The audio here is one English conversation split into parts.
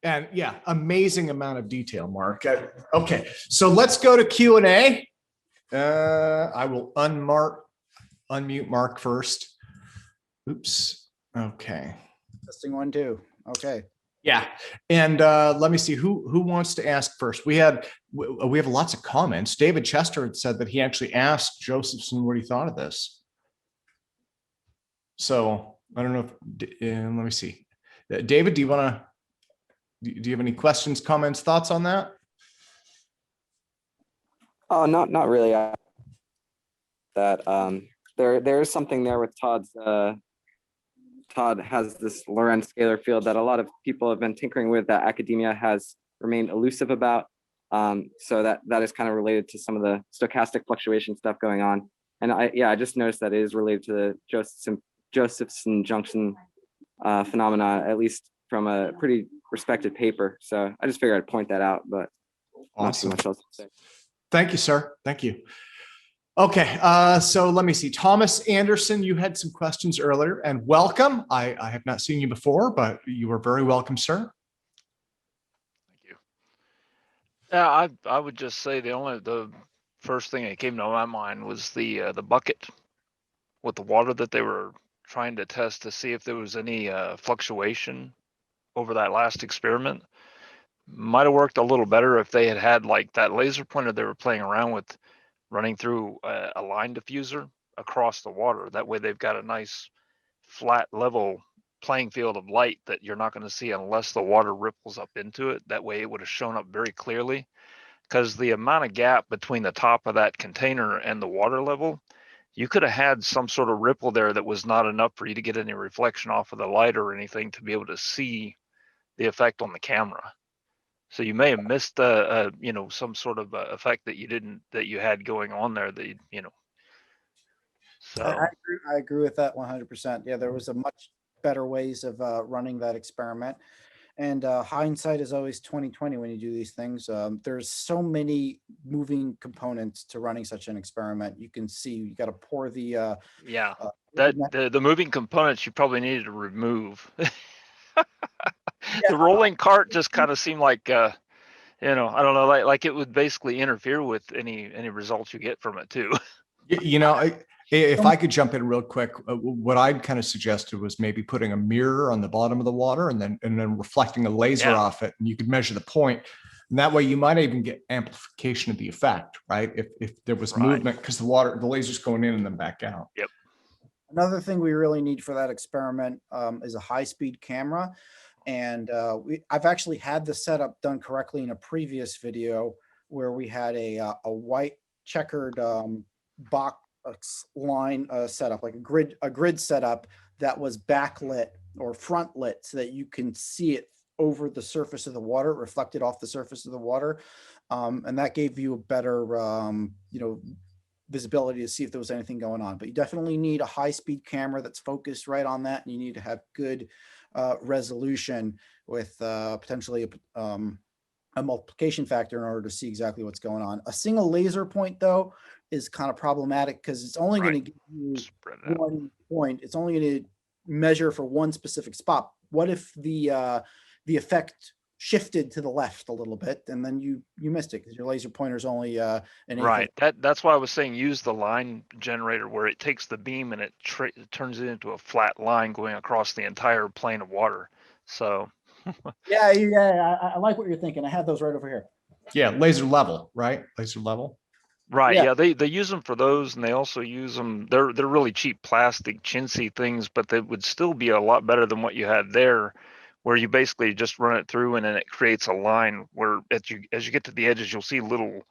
And yeah, amazing amount of detail, Mark. Okay, so let's go to Q&A. I will unmute Mark first. Oops. Okay. Testing 1, 2. Okay. Yeah, and let me see who wants to ask first. We have lots of comments. David Chester had said that he actually asked Josephson what he thought of this. So I don't know if let me see. David, do you have any questions, comments, thoughts on that? Oh, not really. There is something there with Todd's. Todd has this Lorentz scalar field that a lot of people have been tinkering with that academia has remained elusive about. So that is kind of related to some of the stochastic fluctuation stuff going on. And I just noticed that it is related to the Josephson junction phenomena, at least from a pretty respected paper. So I just figured I'd point that out, but awesome. Not too much else to say. Thank you, sir. Thank you. Okay, so let me see. Thomas Anderson, you had some questions earlier, and welcome. I have not seen you before, but you are very welcome, sir. Thank you. Yeah, I would just say the first thing that came to my mind was the bucket with the water that they were trying to test to see if there was any fluctuation over that last experiment. Might have worked a little better if they had like that laser pointer they were playing around with running through a line diffuser across the water. That way they've got a nice flat level playing field of light that you're not going to see unless the water ripples up into it. That way it would have shown up very clearly, because the amount of gap between the top of that container and the water level, you could have had some sort of ripple there that was not enough for you to get any reflection off of the light or anything to be able to see the effect on the camera. So you may have missed some sort of effect that you had going on there that So I agree with that 100%. Yeah, there was a much better ways of running that experiment, and hindsight is always 20/20 when you do these things. There's so many moving components to running such an experiment. You can see you got to pour the the moving components you probably needed to remove. The rolling cart just kind of seemed like I don't know, like it would basically interfere with any results you get from it too. If I could jump in real quick, what I'd kind of suggested was maybe putting a mirror on the bottom of the water and then reflecting a laser off it, and you could measure the point. And that way you might even get amplification of the effect, right? If there was movement, because the laser's going in and then back out. Yep. Another thing we really need for that experiment is a high-speed camera. And I've actually had the setup done correctly in a previous video where we had a white checkered box line setup, like a grid setup that was backlit or front lit, so that you can see it over the surface of the water, reflected off the surface of the water, and that gave you a better visibility to see if there was anything going on. But you definitely need a high-speed camera that's focused right on that, and you need to have good resolution with potentially a multiplication factor in order to see exactly what's going on. A single laser point, though, is kind of problematic because it's only going to give you one point. It's only going to measure for one specific spot. What if the effect shifted to the left a little bit, and then you missed it because your laser pointer is only an right. That's why I was saying use the line generator, where it takes the beam and it turns it into a flat line going across the entire plane of water. So yeah, I like what you're thinking. I have those right over here. Yeah, laser level, right? Laser level. Right. Yeah, they use them for those, and they also use them. They're really cheap plastic chintzy things, but they would still be a lot better than what you had there, where you basically just run it through and then it creates a line where as you get to the edges, you'll see little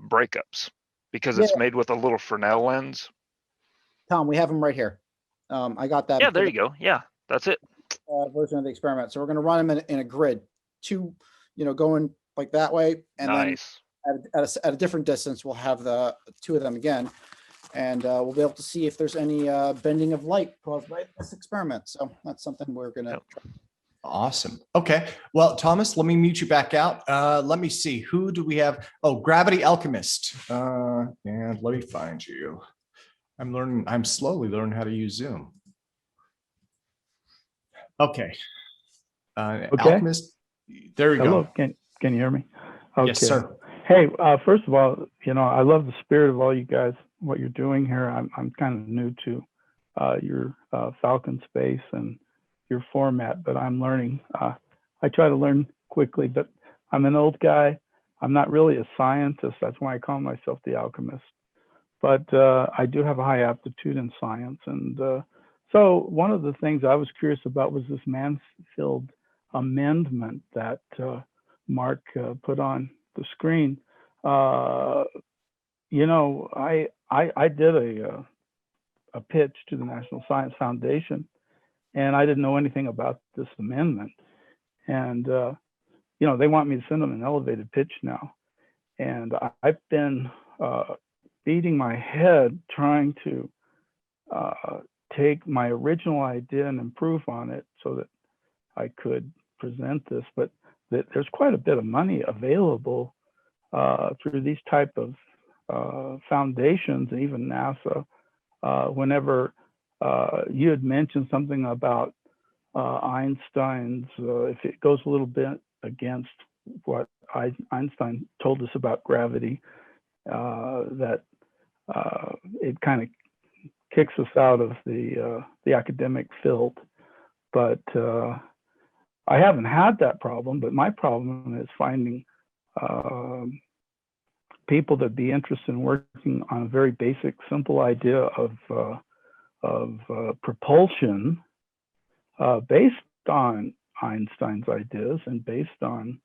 breakups because it's made with a little Fresnel lens. Tom, we have them right here. I got that. Yeah, there you go. Yeah, that's it. Version of the experiment. So we're going to run them in a grid, two, going like that way, and nice. Then at a different distance, we'll have the two of them again, and we'll be able to see if there's any bending of light caused by this experiment. So that's something we're going to try. Awesome. Okay. Well, Thomas, let me mute you back out. Let me see. Who do we have? Oh, Gravity Alchemist. And let me find you. I'm slowly learning how to use Zoom. Okay. Alchemist. There you Hello, go. can you hear me? Okay. Yes, sir. Hey, first of all, I love the spirit of all you guys, what you're doing here. I'm kind of new to your Falcon space and your format, but I'm learning. I try to learn quickly, but I'm an old guy. I'm not really a scientist. That's why I call myself the alchemist. But I do have a high aptitude in science. And so one of the things I was curious about was this Mansfield amendment that Mark put on the screen. I did a pitch to the National Science Foundation, and I didn't know anything about this amendment. And they want me to send them an elevated pitch now, and I've been beating my head trying to take my original idea and improve on it so that I could present this, but there's quite a bit of money available through these type of foundations and even NASA. Whenever you had mentioned something about Einstein's, if it goes a little bit against what Einstein told us about gravity, that it kind of kicks us out of the academic field. But I haven't had that problem, but my problem is finding people that be interested in working on a very basic, simple idea of propulsion based on Einstein's ideas and based on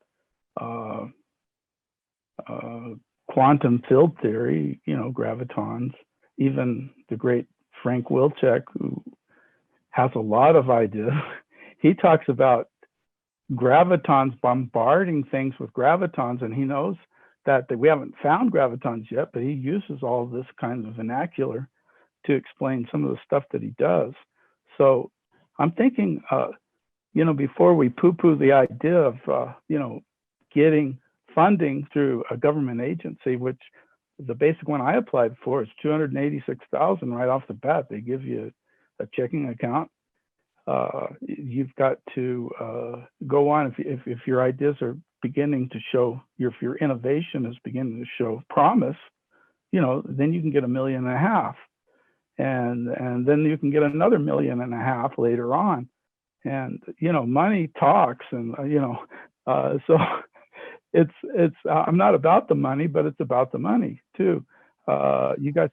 quantum field theory, gravitons. Even the great Frank Wilczek, who has a lot of ideas, he talks about gravitons bombarding things with gravitons, and he knows that we haven't found gravitons yet, but he uses all this kind of vernacular to explain some of the stuff that he does. So I'm thinking, before we poo-poo the idea of, getting funding through a government agency, which the basic one I applied for is $286,000 right off the bat. They give you a checking account. You've got to go on if your ideas are beginning to show, if your innovation is beginning to show promise, then you can get $1.5 million, and then you can get another $1.5 million later on, and money talks, and so it's I'm not about the money, but it's about the money too. You guys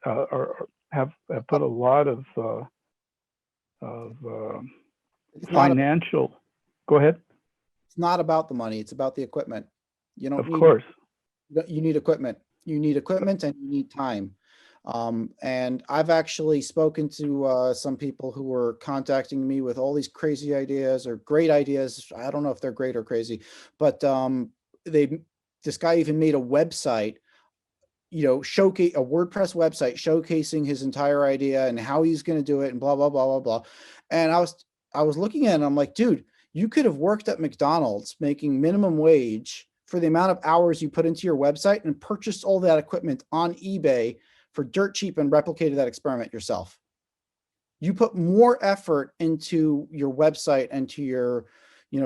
have put a lot of financial. Go ahead. It's not about the money. It's about the equipment. You don't. Of course. You need equipment. You need equipment, and you need time. And I've actually spoken to some people who were contacting me with all these crazy ideas or great ideas. I don't know if they're great or crazy, but this guy even made a website, showcase a WordPress website showcasing his entire idea and how he's going to do it and blah, blah, blah, blah, blah. And I was looking at it and I'm like, dude, you could have worked at McDonald's making minimum wage for the amount of hours you put into your website and purchased all that equipment on eBay for dirt cheap and replicated that experiment yourself. You put more effort into your website and to your,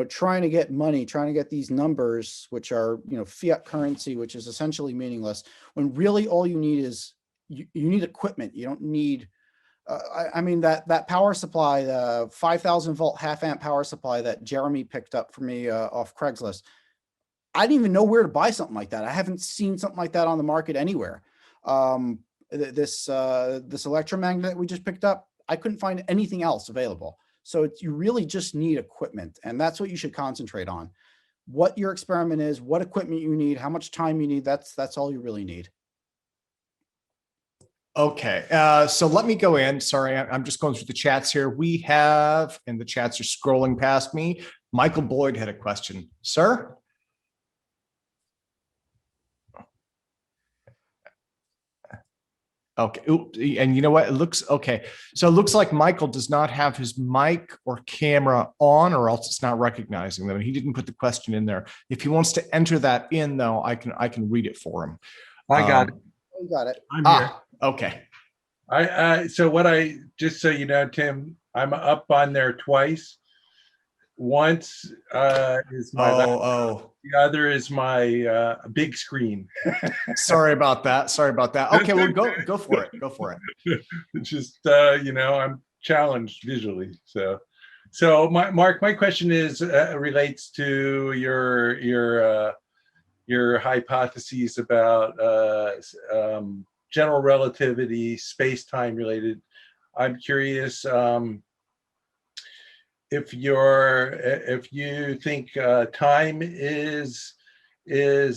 trying to get money, trying to get these numbers, which are, fiat currency, which is essentially meaningless, when really all you need is, you need equipment. You don't need, I mean, that power supply, the 5,000 volt half amp power supply that Jeremy picked up for me off Craigslist. I didn't even know where to buy something like that. I haven't seen something like that on the market anywhere. This electromagnet we just picked up, I couldn't find anything else available. So you really just need equipment, and that's what you should concentrate on. What your experiment is, what equipment you need, how much time you need, that's all you really need. Okay, so let me go in. Sorry, I'm just going through the chats here. We have, and the chats are scrolling past me. Michael Boyd had a question. Sir? Okay, oops. And you know what? It looks okay. So it looks like Michael does not have his mic or camera on, or else it's not recognizing them. He didn't put the question in there. If he wants to enter that in, though, I can read it for him. I got it. You got it. I'm here. Okay. So what just so you know, Tim, I'm up on there twice. once is my laptop, Oh, the other is my big screen. sorry about that. Sorry about that. Okay, well, go for it. Go for it. It's just you know, I'm challenged visually. So Mark, my question is relates to your hypotheses about general relativity, space-time related. I'm curious if you think time is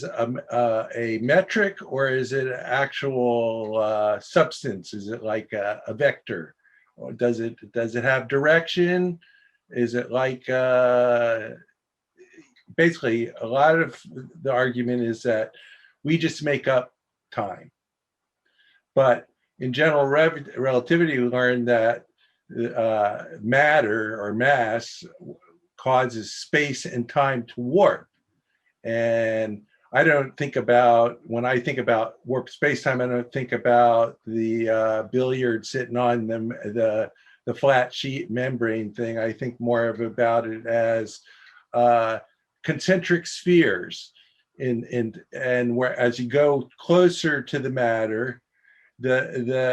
a metric, or is it an actual substance? Is it like a vector, or does it have direction? Is it like basically a lot of the argument is that we just make up time, but in general relativity, we learned that matter or mass causes space and time to warp. And I don't think about, when I think about warped space-time, I don't think about the billiard sitting on the flat sheet membrane thing. I think more about it as concentric spheres. And where, as you go closer to the matter, the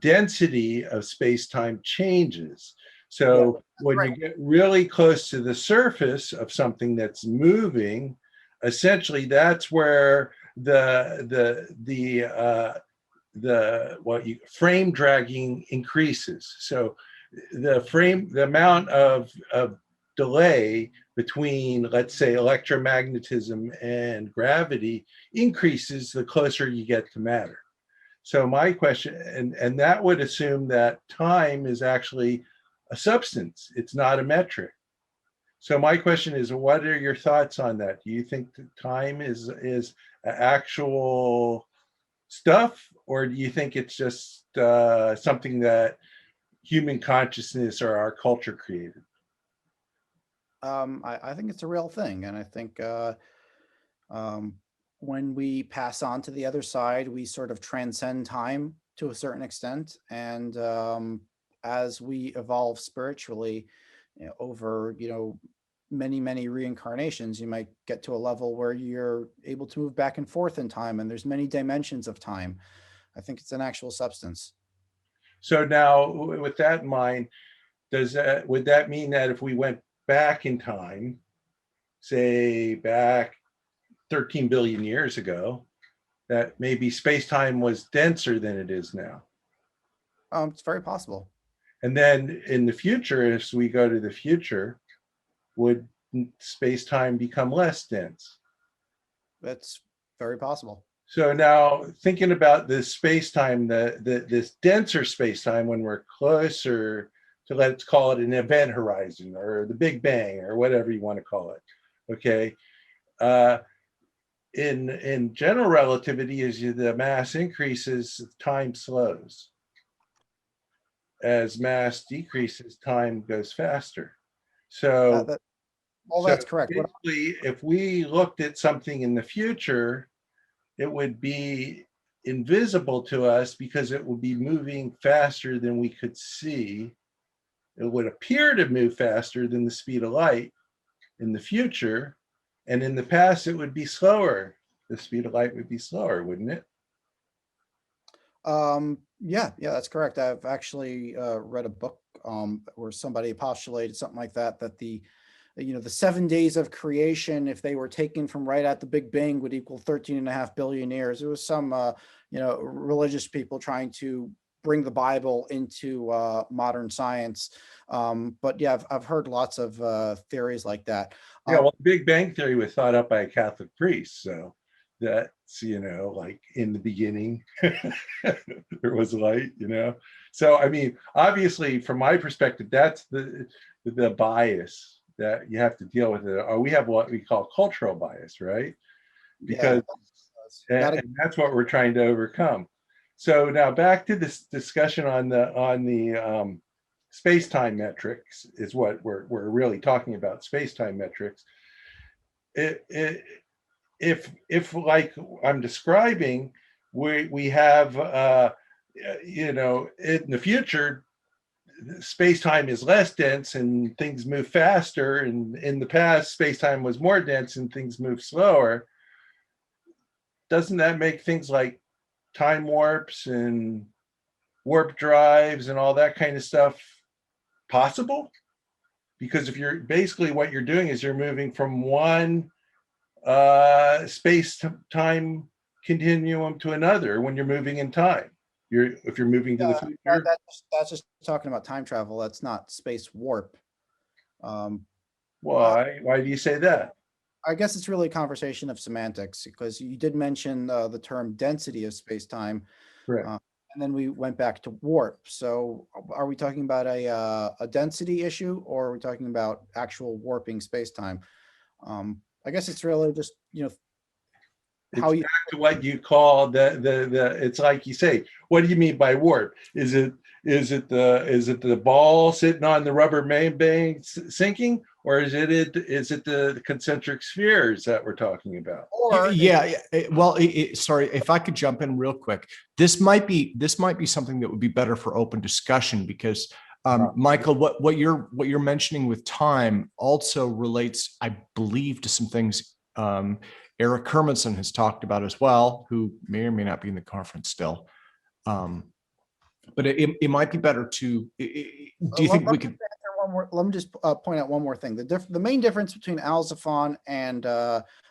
density of space-time changes. So when you get really close to the surface of something that's moving, essentially that's where frame dragging increases. So the amount of delay between, let's say, electromagnetism and gravity increases the closer you get to matter. So my question, and that would assume that time is actually a substance, it's not a metric. So my question is, what are your thoughts on that? Do you think that time is actual stuff, or do you think it's just something that human consciousness or our culture created? I think it's a real thing, and I think when we pass on to the other side, we sort of transcend time to a certain extent, and as we evolve spiritually, over many reincarnations, you might get to a level where you're able to move back and forth in time, and there's many dimensions of time. I think it's an actual substance. So now, with that in mind, would that mean that if we went back in time, say back 13 billion years ago, that maybe space-time was denser than it is now? It's very possible. And then in the future, as we go to the future, would space-time become less dense? That's very possible. So now, thinking about this space-time, this denser space-time, when we're closer to, let's call it an event horizon or the Big Bang or whatever you want to call it, okay? In general relativity, as the mass increases, time slows. As mass decreases, time goes faster. So that's correct. Basically, if we looked at something in the future, it would be invisible to us because it would be moving faster than we could see. It would appear to move faster than the speed of light in the future. And in the past, it would be slower. The speed of light would be slower, wouldn't it? Yeah, that's correct. I've actually read a book where somebody postulated something like that, that the 7 days of creation, if they were taken from right at the Big Bang, would equal 13.5 billion years. It was some religious people trying to bring the Bible into modern science. But yeah, I've heard lots of theories like that. Yeah, well, Big Bang Theory was thought up by a Catholic priest, so that's, like in the beginning, there was light, So, I mean, obviously, from my perspective, that's the bias that you have to deal with. Or we have what we call cultural bias, right? Because and that's what we're trying to overcome. So now back to this discussion on the space-time metrics is what we're really talking about, space-time metrics. If like I'm describing, we have in the future, space-time is less dense and things move faster, and in the past space-time was more dense and things move slower, doesn't that make things like time warps and warp drives and all that kind of stuff possible? Because if you're basically, what you're doing is you're moving from one space-time continuum to another when you're moving in time. If you're moving to the future. That's just talking about time travel. That's not space warp. Why do you say that? I guess it's really a conversation of semantics, because you did mention the term density of space-time. Right. And then we went back to warp. So are we talking about a density issue, or are we talking about actual warping space-time? I guess it's really just, how you, back to what you call it's like you say, what do you mean by warp? Is it the ball sitting on the rubber membrane sinking, or is it the concentric spheres that we're talking about? or Sorry, if I could jump in real quick. This might be something that would be better for open discussion, because Michael, what you're mentioning with time also relates, I believe, to some things Eric Hermanson has talked about as well, who may or may not be in the conference still. But it might be better to, do you think we could? Let me just point out one more thing. The main difference between Alzafon and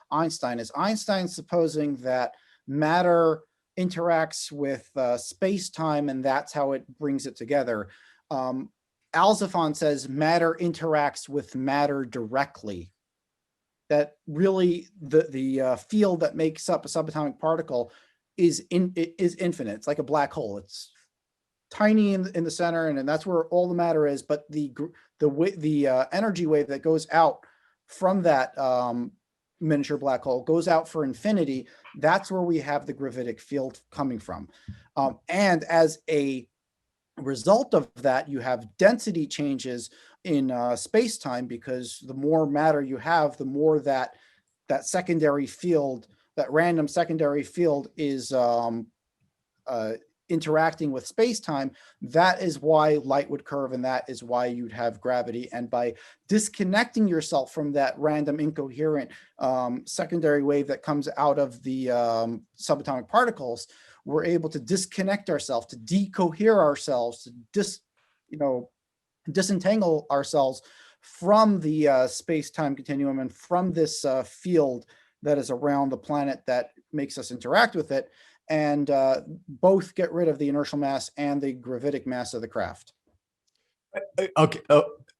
Einstein is Einstein supposing that matter interacts with space-time, and that's how it brings it together. Alzafon says matter interacts with matter directly. That really the field that makes up a subatomic particle is infinite. It's like a black hole. It's tiny in the center, and that's where all the matter is. But the energy wave that goes out from that miniature black hole goes out for infinity. That's where we have the gravitic field coming from. And as a result of that, you have density changes in space-time, because the more matter you have, the more that secondary field, that random secondary field is interacting with space-time. That is why light would curve, and that is why you'd have gravity. And by disconnecting yourself from that random incoherent secondary wave that comes out of the subatomic particles, we're able to disconnect ourselves, to decohere ourselves, to disentangle ourselves from the space-time continuum and from this field that is around the planet that makes us interact with it, and both get rid of the inertial mass and the gravitic mass of the craft. Okay.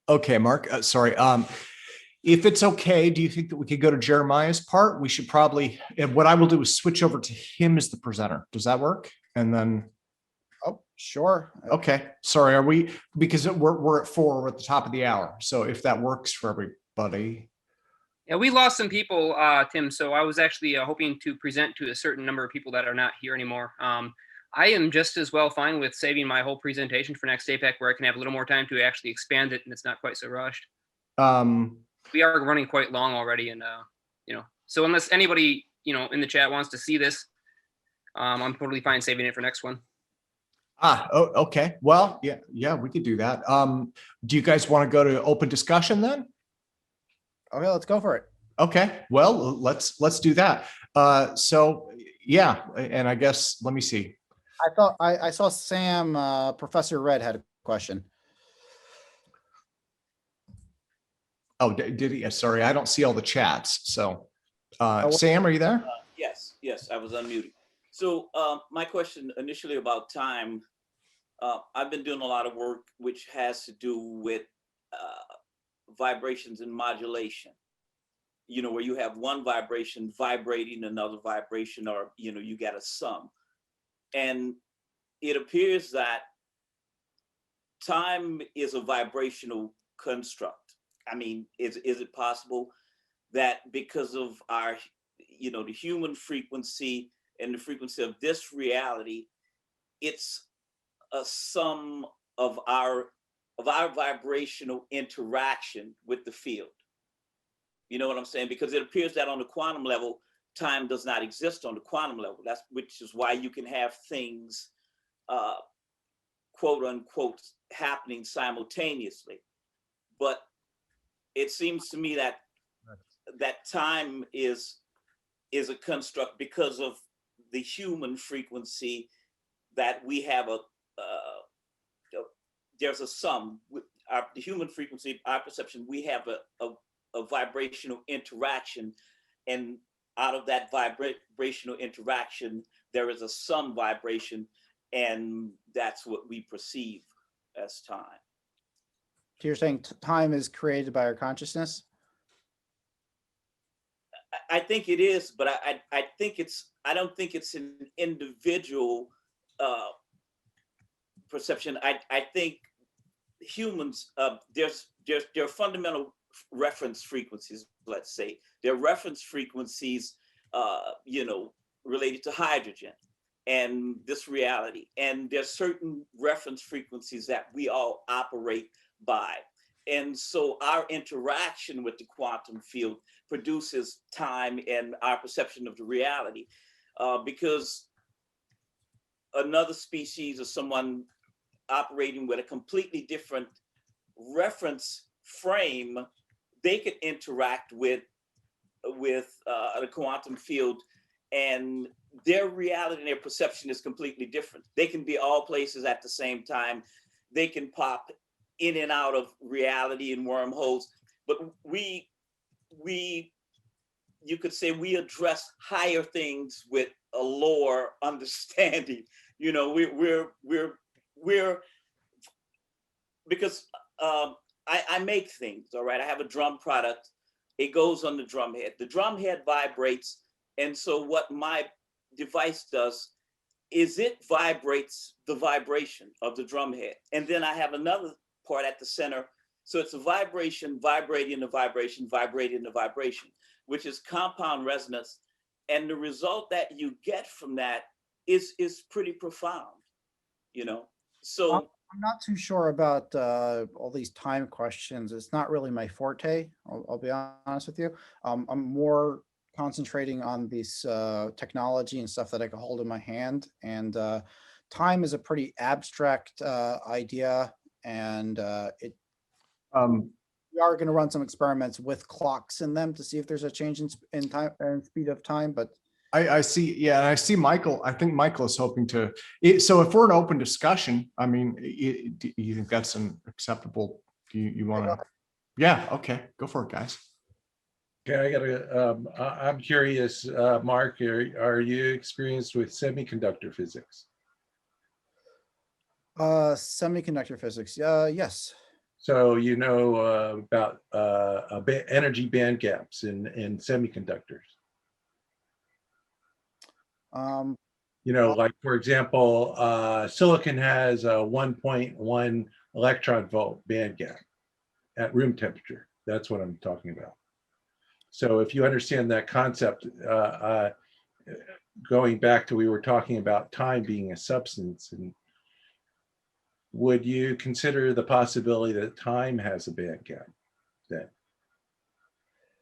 Okay, Mark. Sorry. If it's okay, do you think that we could go to Jeremiah's part? We should probably, and what I will do is switch over to him as the presenter. Does that work? And then. Oh, sure. Okay. Sorry. Because we're at 4, we're at the top of the hour. So if that works for everybody. Yeah, we lost some people, Tim. So I was actually hoping to present to a certain number of people that are not here anymore. I am just as well fine with saving my whole presentation for next APEC, where I can have a little more time to actually expand it, and it's not quite so rushed. We are running quite long already, and so unless anybody in the chat wants to see this, I'm totally fine saving it for next one. Okay. Well, yeah, we could do that. Do you guys want to go to open discussion then? Okay, let's go for it. Okay, well, let's do that. So yeah, and I guess, let me see. I thought I saw Sam, Professor Red had a question. Oh, did he? Sorry, I don't see all the chats. So Sam, are you there? Yes, I was unmuted. So my question initially about time, I've been doing a lot of work which has to do with vibrations and modulation, where you have one vibration vibrating another vibration, or, you get a sum. And it appears that time is a vibrational construct. I mean, is it possible that because of our, the human frequency and the frequency of this reality, it's a sum of our vibrational interaction with the field? You know what I'm saying? Because it appears that on the quantum level, time does not exist on the quantum level. Which is why you can have things quote unquote happening simultaneously. But it seems to me that time is a construct because of the human frequency that we have there's a sum with the human frequency, our perception, we have a vibrational interaction, and out of that vibrational interaction, there is a sum vibration, and that's what we perceive as time. So you're saying time is created by our consciousness? I think it is, but I don't think it's an individual perception. I think humans, there are fundamental reference frequencies, let's say. There are reference frequencies, related to hydrogen and this reality. And there's certain reference frequencies that we all operate by. And so our interaction with the quantum field produces time and our perception of the reality. Because another species or someone operating with a completely different reference frame, they could interact with the quantum field, and their reality and their perception is completely different. They can be all places at the same time. They can pop in and out of reality in wormholes, but you could say we address higher things with a lower understanding. We're because I make things, all right. I have a drum product. It goes on the drum head. The drum head vibrates, and so what my device does is it vibrates the vibration of the drum head, and then I have another part at the center. So it's a vibration vibrating the vibration, vibrating the vibration, which is compound resonance. And the result that you get from that is pretty profound, So I'm not too sure about all these time questions. It's not really my forte. I'll be honest with you. I'm more concentrating on this technology and stuff that I can hold in my hand. And time is a pretty abstract idea. And we are going to run some experiments with clocks in them to see if there's a change in time and speed of time. But I see. Yeah. I see Michael. I think Michael is hoping to, so if we're an open discussion, I mean, do you think that's an acceptable, do you want to? Yeah. Okay. Go for it, guys. Okay. I'm curious, Mark, are you experienced with semiconductor physics? Semiconductor physics. Yes. So you know about energy band gaps in semiconductors. Like for example, silicon has a 1.1 electron volt band gap at room temperature. That's what I'm talking about. So if you understand that concept, going back to, we were talking about time being a substance, and would you consider the possibility that time has a band gap then?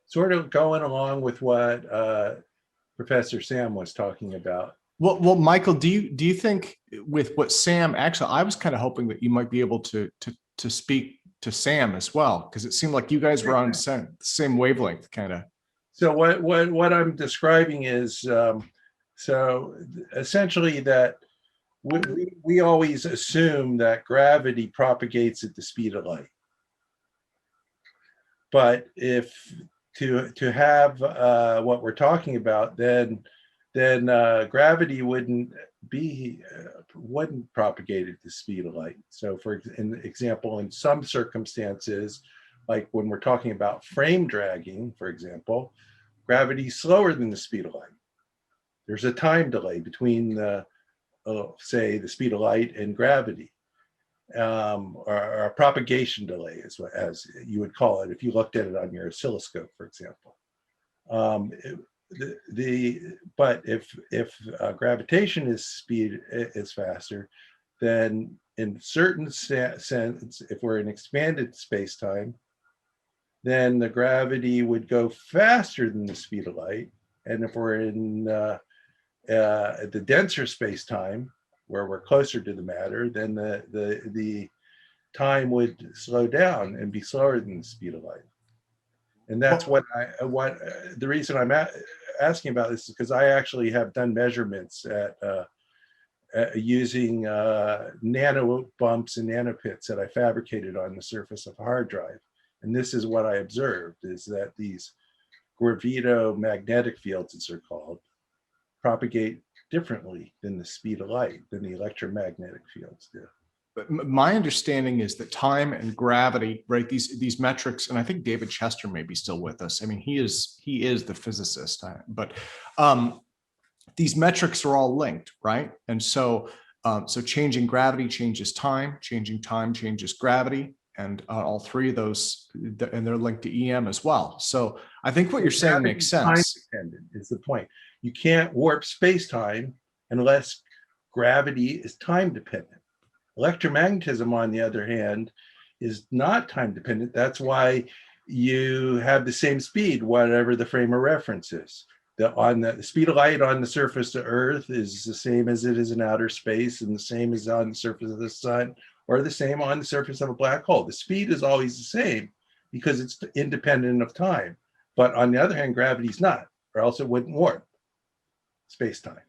Sort of going along with what Professor Sam was talking about. Well, Michael, do you think with what Sam, actually, I was kind of hoping that you might be able to speak to Sam as well, because it seemed like you guys were on the same wavelength, kind of. So what I'm describing is, so essentially that we always assume that gravity propagates at the speed of light. But if to have what we're talking about, then gravity wouldn't propagate at the speed of light. So for example, in some circumstances, like when we're talking about frame dragging, for example, gravity is slower than the speed of light. There's a time delay between say the speed of light and gravity, or a propagation delay, as you would call it if you looked at it on your oscilloscope, for example. But if gravitation is faster, then in certain sense, if we're in expanded space-time, then the gravity would go faster than the speed of light. And if we're in the denser space-time, where we're closer to the matter, then the time would slow down and be slower than the speed of light. And that's the reason I'm asking about this is because I actually have done measurements at using nano bumps and nanopits that I fabricated on the surface of a hard drive. And this is what I observed, is that these gravitomagnetic fields, as they're called, propagate differently than the speed of light, than the electromagnetic fields do. But my understanding is that time and gravity, right? These metrics, and I think David Chester may be still with us. I mean, he is the physicist, but these metrics are all linked, right? And so changing gravity changes time, changing time changes gravity, and all three of those, and they're linked to EM as well. So I think what you're saying makes sense. Time dependent is the point. You can't warp space-time unless gravity is time dependent. Electromagnetism, on the other hand, is not time dependent. That's why you have the same speed, whatever the frame of reference is. The speed of light on the surface of Earth is the same as it is in outer space, and the same as on the surface of the sun, or the same on the surface of a black hole. The speed is always the same because it's independent of time. But on the other hand, gravity's not, or else it wouldn't warp space-time.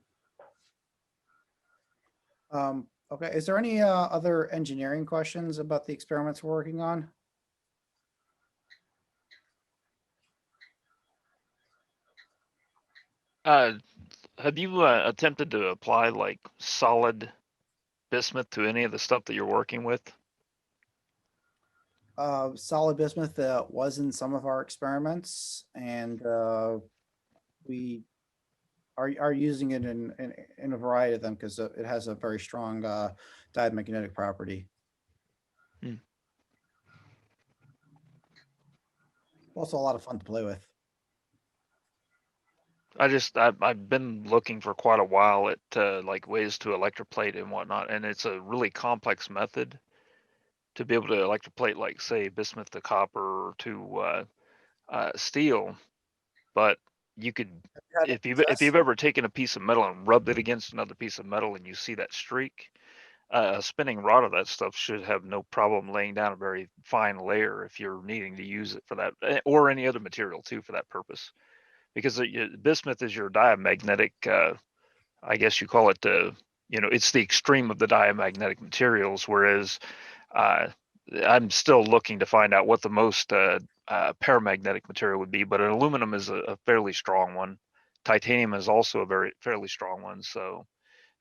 Okay, is there any other engineering questions about the experiments we're working on? Have you attempted to apply like solid bismuth to any of the stuff that you're working with? Solid bismuth was in some of our experiments, and we are using it in a variety of them because it has a very strong diamagnetic property. Also a lot of fun to play with. I've been looking for quite a while at like ways to electroplate and whatnot, and it's a really complex method to be able to electroplate, like say bismuth to copper or to steel. But you could, if you've ever taken a piece of metal and rubbed it against another piece of metal and you see that streak, a spinning rod of that stuff should have no problem laying down a very fine layer if you're needing to use it for that, or any other material too for that purpose. Because bismuth is your diamagnetic, I guess you call it, it's the extreme of the diamagnetic materials, whereas I'm still looking to find out what the most paramagnetic material would be, but an aluminum is a fairly strong one. Titanium is also a fairly strong one, so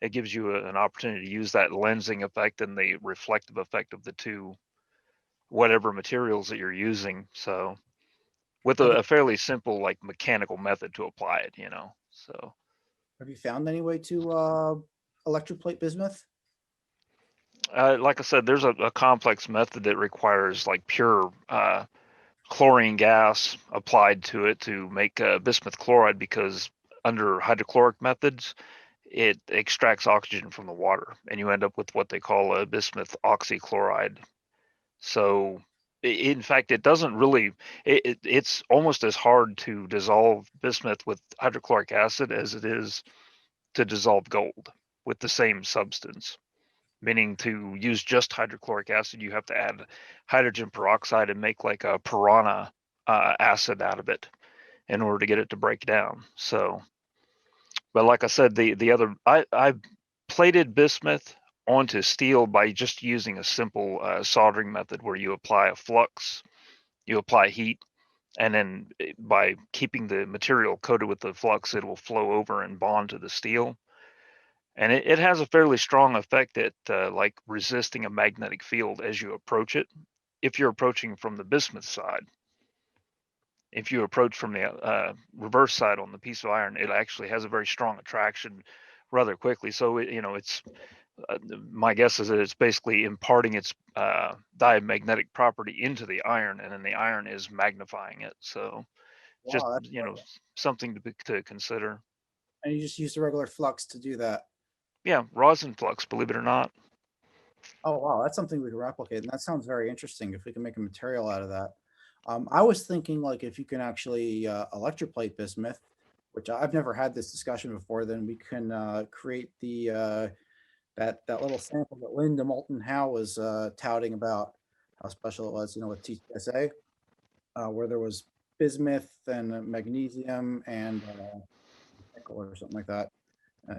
it gives you an opportunity to use that lensing effect and the reflective effect of the two, whatever materials that you're using. So with a fairly simple like mechanical method to apply it, so. Have you found any way to electroplate bismuth? Like I said, there's a complex method that requires like pure chlorine gas applied to it to make bismuth chloride, because under hydrochloric methods, it extracts oxygen from the water and you end up with what they call a bismuth oxychloride. So in fact, it doesn't really, it's almost as hard to dissolve bismuth with hydrochloric acid as it is to dissolve gold with the same substance. Meaning to use just hydrochloric acid, you have to add hydrogen peroxide and make like a piranha acid out of it in order to get it to break down. So, but like I said, I plated bismuth onto steel by just using a simple soldering method where you apply a flux, you apply heat, and then by keeping the material coated with the flux, it will flow over and bond to the steel. And it has a fairly strong effect at like resisting a magnetic field as you approach it, if you're approaching from the bismuth side. If you approach from the reverse side on the piece of iron, it actually has a very strong attraction rather quickly. So, it's my guess is that it's basically imparting its diamagnetic property into the iron, and then the iron is magnifying it. So Wow, just, something to consider. And you just use the regular flux to do that? Yeah, rosin flux, believe it or not. Oh, wow, that's something we can replicate, and that sounds very interesting if we can make a material out of that. I was thinking like if you can actually electroplate bismuth, which I've never had this discussion before, then we can create the that little sample that Linda Moulton Howe was touting about how special it was, with TCSA, where there was bismuth and magnesium and nickel or something like that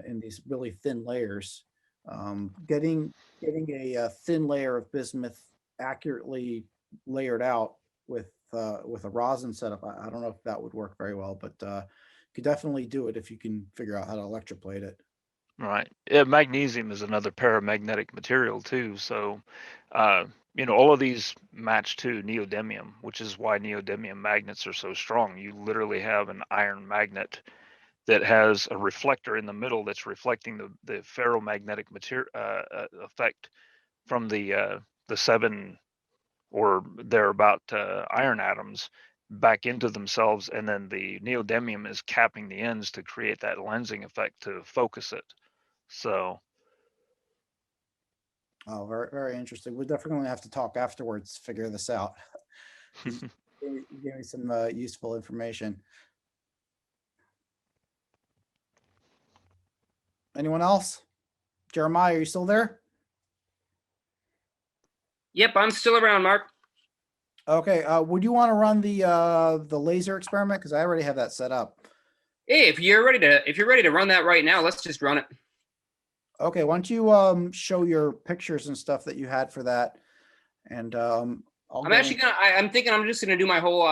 in these really thin layers. Getting a thin layer of bismuth accurately layered out with a rosin setup, I don't know if that would work very well, but you could definitely do it if you can figure out how to electroplate it. Right. Yeah, magnesium is another paramagnetic material too. So, all of these match to neodymium, which is why neodymium magnets are so strong. You literally have an iron magnet that has a reflector in the middle that's reflecting the ferromagnetic material effect from the 7 or thereabout iron atoms back into themselves, and then the neodymium is capping the ends to create that lensing effect to focus it. So, Oh, very, very interesting. We're definitely going to have to talk afterwards to figure this out. You gave me some useful information. Anyone else? Jeremiah, are you still there? Yep, I'm still around, Mark. Okay. Would you want to run the laser experiment? Because I already have that set up. Hey, if you're ready to run that right now, let's just run it. Okay. Why don't you show your pictures and stuff that you had for that? And I'm thinking I'm just gonna do my whole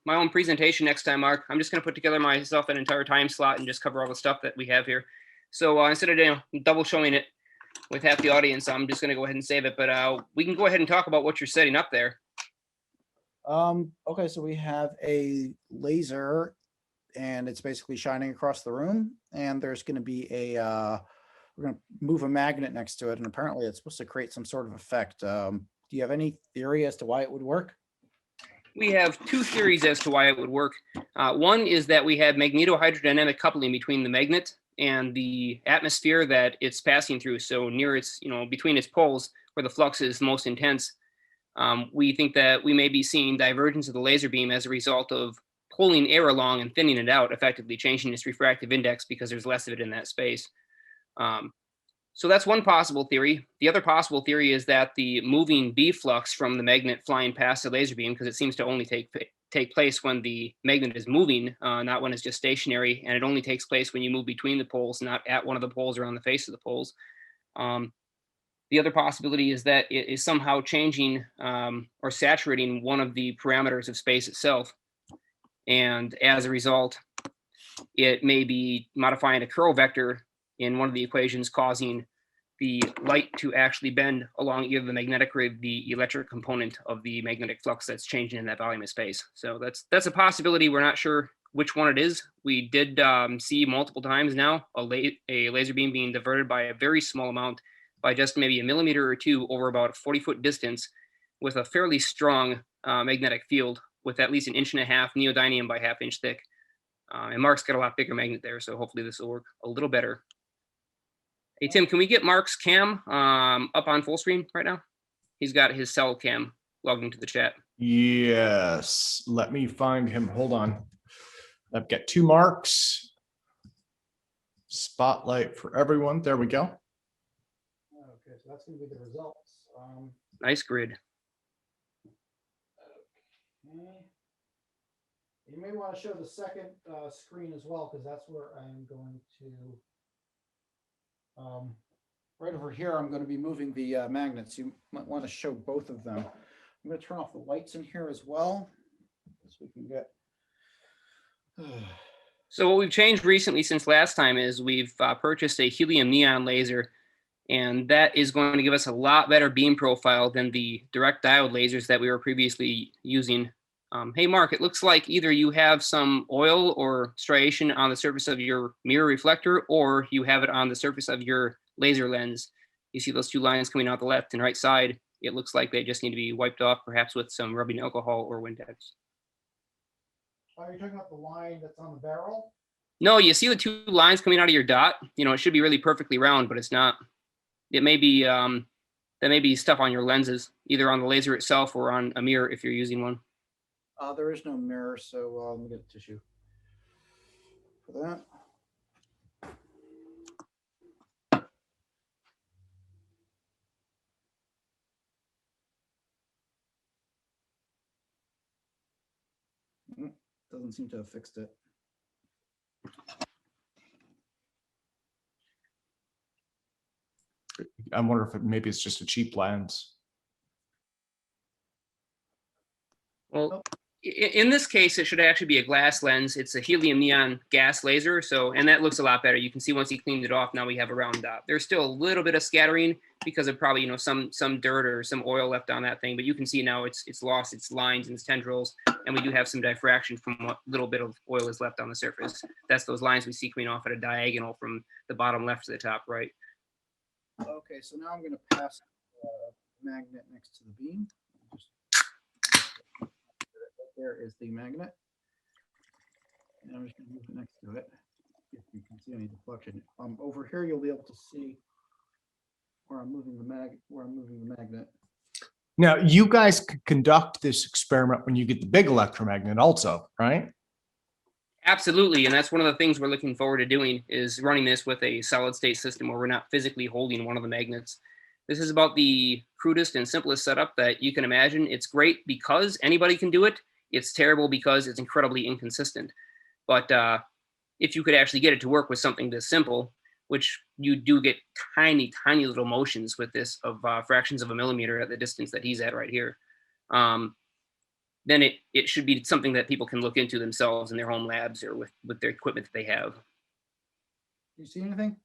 my own presentation next time, Mark. I'm just gonna put together myself an entire time slot and just cover all the stuff that we have here. So instead of double showing it with half the audience, I'm just gonna go ahead and save it. But we can go ahead and talk about what you're setting up there. Okay, so we have a laser and it's basically shining across the room, and there's going to be we're going to move a magnet next to it, and apparently it's supposed to create some sort of effect. Do you have any theory as to why it would work? We have two theories as to why it would work. One is that we have magnetohydrodynamic coupling between the magnet and the atmosphere that it's passing through. So near its, between its poles where the flux is most intense, we think that we may be seeing divergence of the laser beam as a result of pulling air along and thinning it out, effectively changing its refractive index because there's less of it in that space. So that's one possible theory. The other possible theory is that the moving B flux from the magnet flying past the laser beam, because it seems to only take place when the magnet is moving, not when it's just stationary, and it only takes place when you move between the poles, not at one of the poles or on the face of the poles. The other possibility is that it is somehow changing or saturating one of the parameters of space itself. And as a result, it may be modifying a curl vector in one of the equations, causing the light to actually bend along either the magnetic or the electric component of the magnetic flux that's changing in that volume of space. So that's a possibility. We're not sure which one it is. We did see multiple times now a laser beam being diverted by a very small amount, by just maybe a millimeter or two over about a 40-foot distance, with a fairly strong magnetic field with at least 1.5 inches neodymium by 1/2 inch thick. And Mark's got a lot bigger magnet there, so hopefully this will work a little better. Hey, Tim, can we get Mark's cam up on full screen right now? He's got his cell cam logged into the chat. Yes, let me find him. Hold on. I've got 2 Marks. Spotlight for everyone. There we go. Okay, so that's going to be the results. Nice grid. Okay. You may want to show the second screen as well, because that's where I'm going to, right over here, I'm going to be moving the magnets. You might want to show both of them. I'm going to turn off the lights in here as well, so we can get. So what we've changed recently since last time is we've purchased a helium neon laser, and that is going to give us a lot better beam profile than the direct diode lasers that we were previously using. Hey, Mark, it looks like either you have some oil or striation on the surface of your mirror reflector, or you have it on the surface of your laser lens. You see those 2 lines coming out the left and right side. It looks like they just need to be wiped off, perhaps with some rubbing alcohol or Windex. Are you talking about the line that's on the barrel? No, you see the 2 lines coming out of your dot? It should be really perfectly round, but it's not. It may be, that may be stuff on your lenses, either on the laser itself or on a mirror if you're using one. There is no mirror, so let me get a tissue for that. Doesn't seem to have fixed it. I wonder if maybe it's just a cheap lens. Well, in this case, it should actually be a glass lens. It's a helium neon gas laser. So, and that looks a lot better. You can see once he cleaned it off, now we have a round dot. There's still a little bit of scattering because of probably, you know, some dirt or some oil left on that thing. But you can see now it's lost its lines and its tendrils. And we do have some diffraction from what little bit of oil is left on the surface. That's those lines we see coming off at a diagonal from the bottom left to the top right. Okay, so now I'm going to pass the magnet next to the beam. There is the magnet. And I'm just going to move it next to it. If you can see any deflection. Over here, you'll be able to see where I'm moving the magnet. Now, you guys could conduct this experiment when you get the big electromagnet also, right? Absolutely, and that's one of the things we're looking forward to doing is running this with a solid state system where we're not physically holding one of the magnets. This is about the crudest and simplest setup that you can imagine. It's great because anybody can do it. It's terrible because it's incredibly inconsistent. But if you could actually get it to work with something this simple, which you do get tiny, tiny little motions with this of fractions of a millimeter at the distance that he's at right here, then it should be something that people can look into themselves in their home labs or with their equipment that they have. Do you see anything?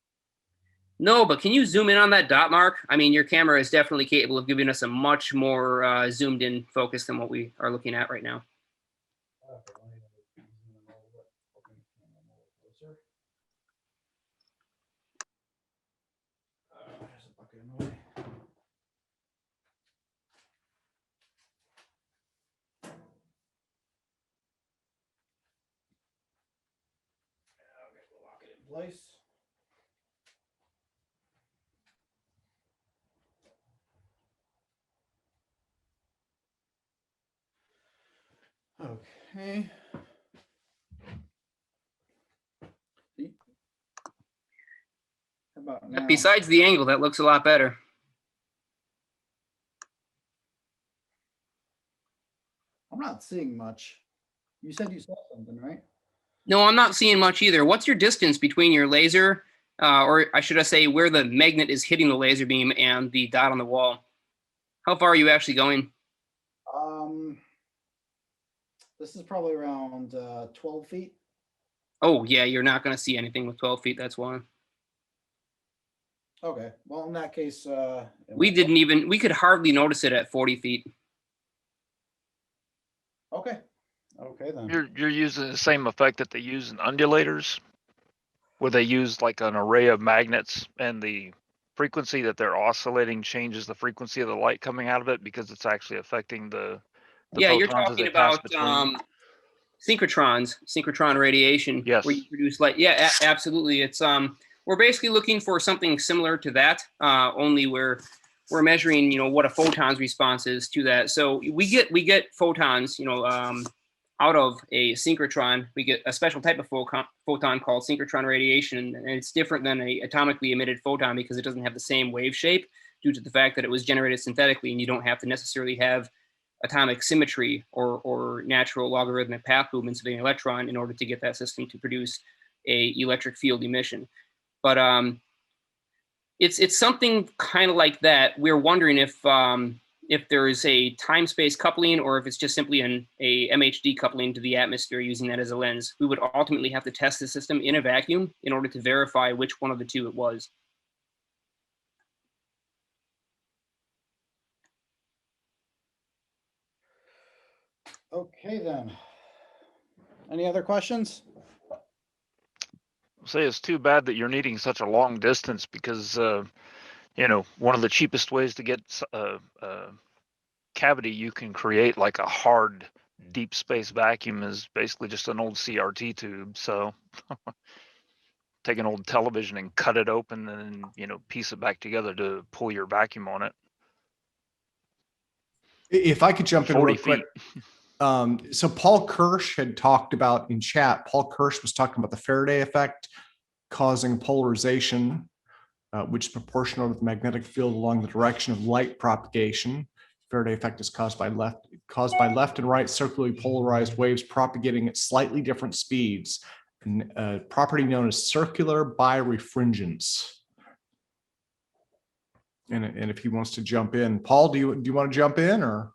No, but can you zoom in on that dot mark? I mean, your camera is definitely capable of giving us a much more zoomed in focus than what we are looking at right now. Place. Okay. How about now? Besides the angle, that looks a lot better. I'm not seeing much. You said you saw something, right? No, I'm not seeing much either. What's your distance between your laser, or I should say where the magnet is hitting the laser beam and the dot on the wall? How far are you actually going? This is probably around 12 feet. Oh, yeah, you're not going to see anything with 12 feet. That's why. Okay. Well, in that case, we could hardly notice it at 40 feet. Okay. Okay, then. You're using the same effect that they use in undulators, where they use like an array of magnets, and the frequency that they're oscillating changes the frequency of the light coming out of it because it's actually affecting the yeah, you're photons as talking they pass about between. synchrotron radiation. Yes. Where you produce light. Yeah, absolutely. It's we're basically looking for something similar to that, only we're measuring, you know, what a photon's response is to that. So we get photons, you know, out of a synchrotron. We get a special type of photon called synchrotron radiation, and it's different than a atomically emitted photon because it doesn't have the same wave shape due to the fact that it was generated synthetically, and you don't have to necessarily have atomic symmetry or natural logarithmic path movements of an electron in order to get that system to produce a electric field emission. But it's something kind of like that. We're wondering if there is a time-space coupling or if it's just simply a MHD coupling to the atmosphere using that as a lens. We would ultimately have to test the system in a vacuum in order to verify which one of the two it was. Okay, then. Any other questions? Say it's too bad that you're needing such a long distance because, you know, one of the cheapest ways to get a cavity you can create like a hard deep space vacuum is basically just an old CRT tube. So take an old television and cut it open and then, you know, piece it back together to pull your vacuum on it. If I could jump in 40 real quick. feet. So Paul Kirsch had talked about in chat, Paul Kirsch was talking about the Faraday effect causing polarization, which is proportional to the magnetic field along the direction of light propagation. Faraday effect is caused by left and right circularly polarized waves propagating at slightly different speeds, and a property known as circular birefringence. And if he wants to jump in, Paul, do you want to jump in, or?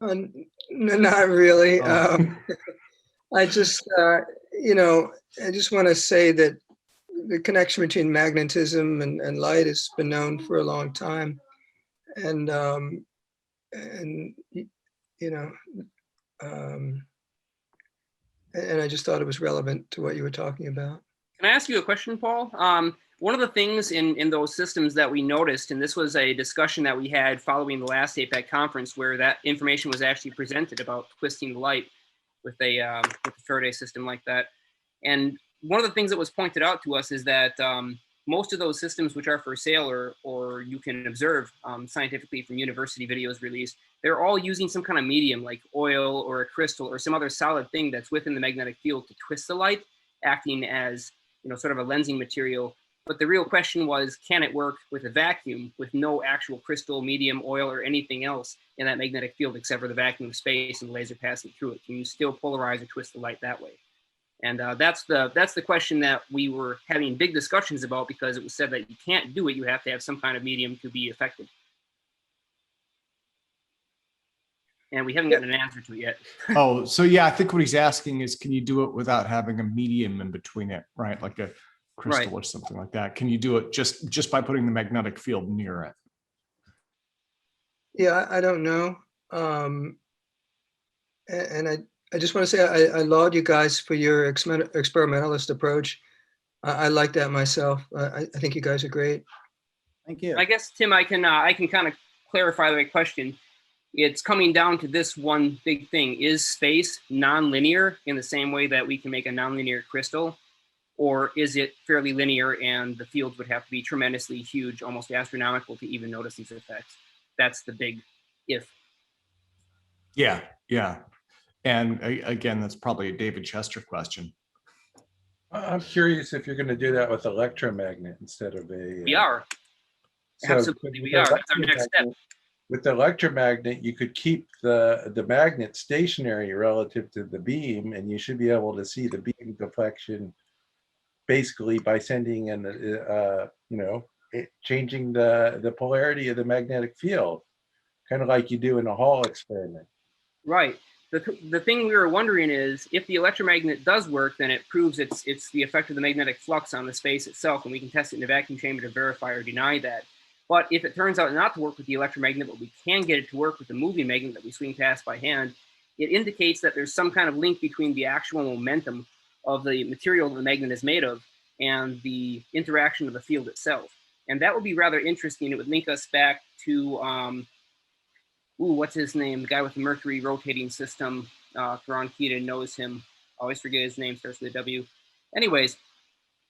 Not really. Oh. I just, I just want to say that the connection between magnetism and light has been known for a long time, and I just thought it was relevant to what you were talking about. Can I ask you a question, Paul? One of the things in those systems that we noticed, and this was a discussion that we had following the last APEC conference, where that information was actually presented about twisting the light with a Faraday system like that. And one of the things that was pointed out to us is that most of those systems which are for sale or you can observe scientifically from university videos released, they're all using some kind of medium like oil or a crystal or some other solid thing that's within the magnetic field to twist the light, acting as sort of a lensing material. But the real question was, can it work with a vacuum with no actual crystal, medium, oil, or anything else in that magnetic field except for the vacuum of space and the laser passing through it? Can you still polarize or twist the light that way? And that's the question that we were having big discussions about, because it was said that you can't do it. You have to have some kind of medium to be effective. And we haven't gotten an answer to it yet. Oh, so yeah, I think what he's asking is, can you do it without having a medium in between it, right? Like a crystal or something like that. Can you do it just by putting the magnetic field near it? Yeah, I don't know. And I just want to say I laud you guys for your experimentalist approach. I like that myself. I think you guys are great. Thank you. I guess, Tim, I can kind of clarify the question. It's coming down to this one big thing. Is space nonlinear in the same way that we can make a nonlinear crystal? Or is it fairly linear and the fields would have to be tremendously huge, almost astronomical, to even notice these effects? That's the big if. Yeah, yeah. And again, that's probably a David Chester question. I'm curious if you're going to do that with electromagnet instead of a. We are. So absolutely, we are. That's our next step. With the electromagnet, you could keep the magnet stationary relative to the beam, and you should be able to see the beam deflection basically by sending in, changing the polarity of the magnetic field, kind of like you do in a Hall experiment. Right. The thing we were wondering is, if the electromagnet does work, then it proves it's the effect of the magnetic flux on the space itself, and we can test it in a vacuum chamber to verify or deny that. But if it turns out not to work with the electromagnet, but we can get it to work with the moving magnet that we swing past by hand, it indicates that there's some kind of link between the actual momentum of the material the magnet is made of and the interaction of the field itself. And that would be rather interesting. It would link us back to, what's his name? The guy with the Mercury rotating system. Theron Keaton knows him. I always forget his name, starts with a W. Anyways,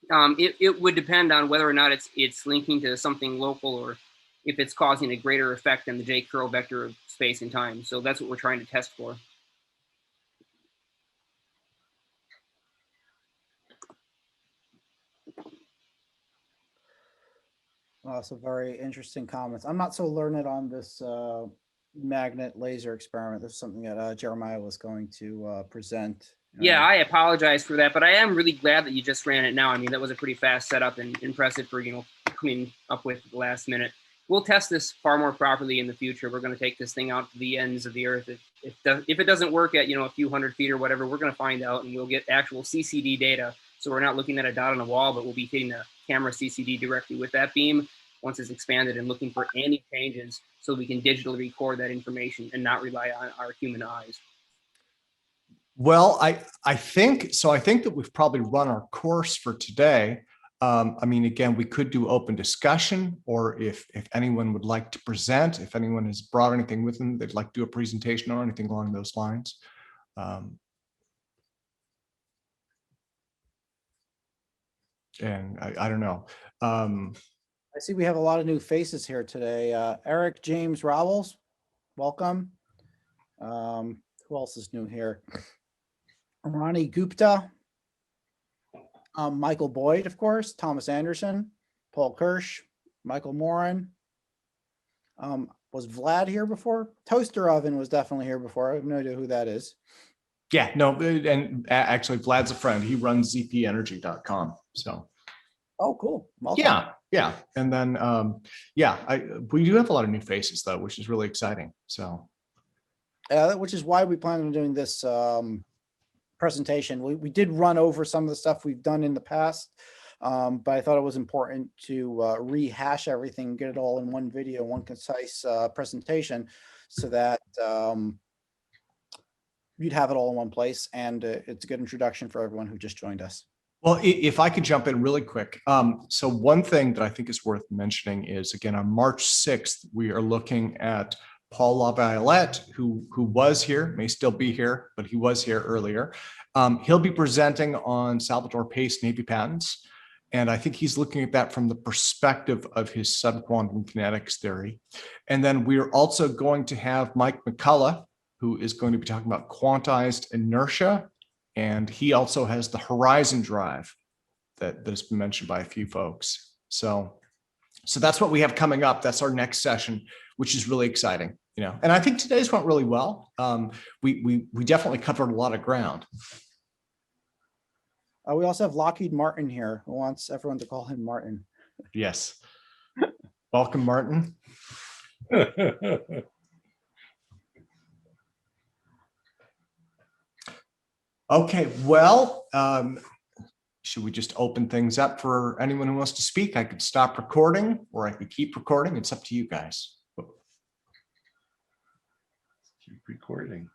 it would depend on whether or not it's linking to something local, or if it's causing a greater effect than the J curl vector of space and time. So that's what we're trying to test for. So very interesting comments. I'm not so learned on this magnet laser experiment. This is something that Jeremiah was going to present. Yeah, I apologize for that, but I am really glad that you just ran it now. I mean, that was a pretty fast setup and impressive for, coming up with the last minute. We'll test this far more properly in the future. We're going to take this thing out to the ends of the earth. If it doesn't work at, a few hundred feet or whatever, we're going to find out, and we'll get actual CCD data. So we're not looking at a dot on a wall, but we'll be hitting the camera CCD directly with that beam once it's expanded, and looking for any changes so we can digitally record that information and not rely on our human eyes. Well, I think that we've probably run our course for today. I mean, again, we could do open discussion, or if anyone would like to present, if anyone has brought anything with them, they'd like to do a presentation or anything along those lines. And I don't know. I see we have a lot of new faces here today. Eric James Rowells, welcome. Who else is new here? Ronnie Gupta, Michael Boyd, of course, Thomas Anderson, Paul Kirsch, Michael Moran. Was Vlad here before? Toaster Oven was definitely here before. I have no idea who that is. Yeah, no, and actually Vlad's a friend. He runs zpenergy.com. So Oh, cool. Welcome. yeah. And then we do have a lot of new faces though, which is really exciting. So which is why we plan on doing this presentation. We did run over some of the stuff we've done in the past, but I thought it was important to rehash everything, get it all in one video, one concise presentation, so that you'd have it all in one place. And it's a good introduction for everyone who just joined us. well, if I could jump in really quick. So one thing that I think is worth mentioning is, again, on March 6th, we are looking at Paul LaViolette, who was here, may still be here, but he was here earlier. He'll be presenting on Salvador Pace Navy patents. And I think he's looking at that from the perspective of his subquantum kinetics theory. And then we're also going to have Mike McCullough, who is going to be talking about quantized inertia. And he also has the horizon drive that's been mentioned by a few folks. So that's what we have coming up. That's our next session, which is really exciting, you know. And I think today's went really well. We definitely covered a lot of ground. We also have Lockheed Martin here, who wants everyone to call him Martin. Yes. Welcome, Martin. Okay, well, should we just open things up for anyone who wants to speak? I could stop recording or I could keep recording. It's up to you guys. Keep recording.